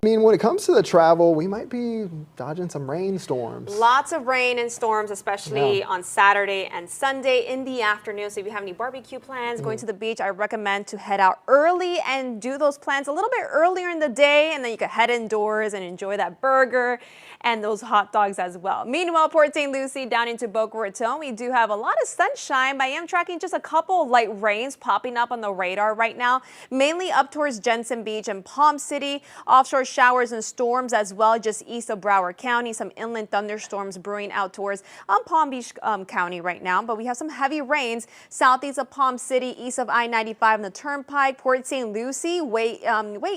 I mean, when it comes to the travel, we might be dodging some rainstorms. Lots of rain and storms, especially Yeah. on Saturday and Sunday in the afternoon. So if you have any barbecue plans, going to the beach, I recommend to head out early and do those plans a little bit earlier in the day, and then you can head indoors and enjoy that burger and those hot dogs as well. Meanwhile, Port St. Lucie down into Boca Raton, we do have a lot of sunshine, but I am tracking just a couple light rains popping up on the radar right now, mainly up towards Jensen Beach and Palm City. Offshore showers and storms as well, just east of Broward County. Some inland thunderstorms brewing out towards Palm Beach County right now, but we have some heavy rains southeast of Palm City, east of I-95 and the Turnpike. Port St. Lucie, way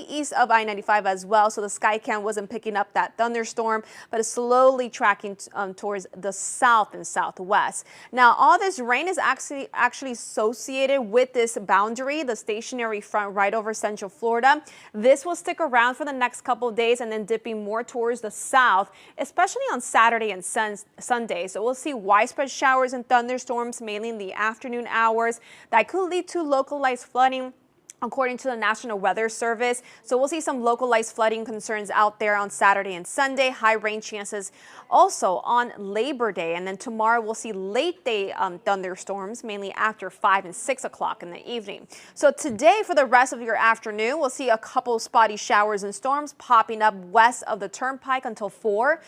east of I-95 as well. So the Skycam wasn't picking up that thunderstorm, but it's slowly tracking towards the south and southwest. Now, all this rain is actually associated with this boundary, the stationary front right over Central Florida. This will stick around for the next couple of days and then dipping more towards the south, especially on Saturday and Sunday. So we'll see widespread showers and thunderstorms mainly in the afternoon hours that could lead to localized flooding, according to the National Weather Service. So we'll see some localized flooding concerns out there on Saturday and Sunday. High rain chances also on Labor Day. And then tomorrow we'll see late day thunderstorms, mainly after 5 and 6 o'clock in the evening. So today, for the rest of your afternoon, we'll see a couple spotty showers and storms popping up west of the Turnpike until 5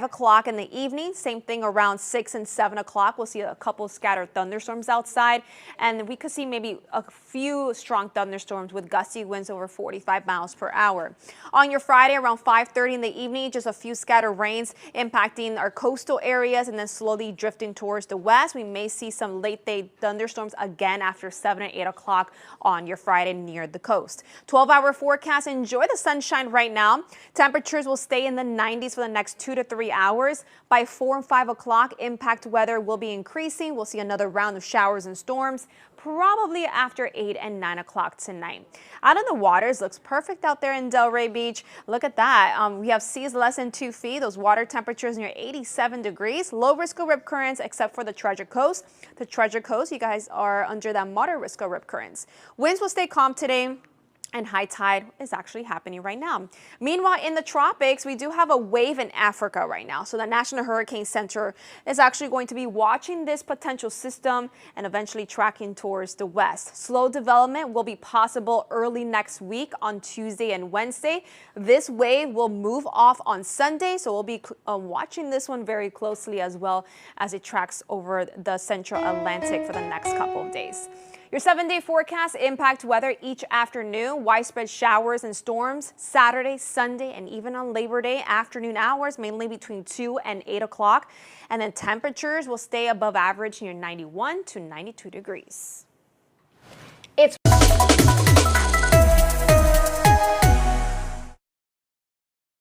o'clock in the evening. Same thing around 6 and 7 o'clock. We'll see a couple scattered thunderstorms outside. And we could see maybe a few strong thunderstorms with gusty winds over 45 miles per hour. On your Friday around 5:30 in the evening, just a few scattered rains impacting our coastal areas and then slowly drifting towards the west. We may see some late day thunderstorms again after 7 and 8 o'clock on your Friday near the coast. 12-hour forecast. Enjoy the sunshine right now. Temperatures will stay in the 90s for the next 2 to 3 hours. By 4 and 5 o'clock, impact weather will be increasing. We'll see another round of showers and storms, probably after 8 and 9 o'clock tonight. Out on the waters, looks perfect out there in Delray Beach. Look at that. We have seas less than 2 feet. Those water temperatures near 87 degrees. Low risk of rip currents except for the Treasure Coast. The Treasure Coast, you guys are under that moderate risk of rip currents. Winds will stay calm today, and high tide is actually happening right now. Meanwhile, in the tropics, we do have a wave in Africa right now. So the National Hurricane Center is actually going to be watching this potential system and eventually tracking towards the west. Slow development will be possible early next week on Tuesday and Wednesday. This wave will move off on Sunday, so we'll be watching this one very closely as well as it tracks over the central Atlantic for the next couple of days. Your 7-day forecast: impact weather each afternoon, widespread showers and storms Saturday, Sunday, and even on Labor Day afternoon hours, mainly between 2 and 8 o'clock. And then temperatures will stay above average near 91 to 92 degrees.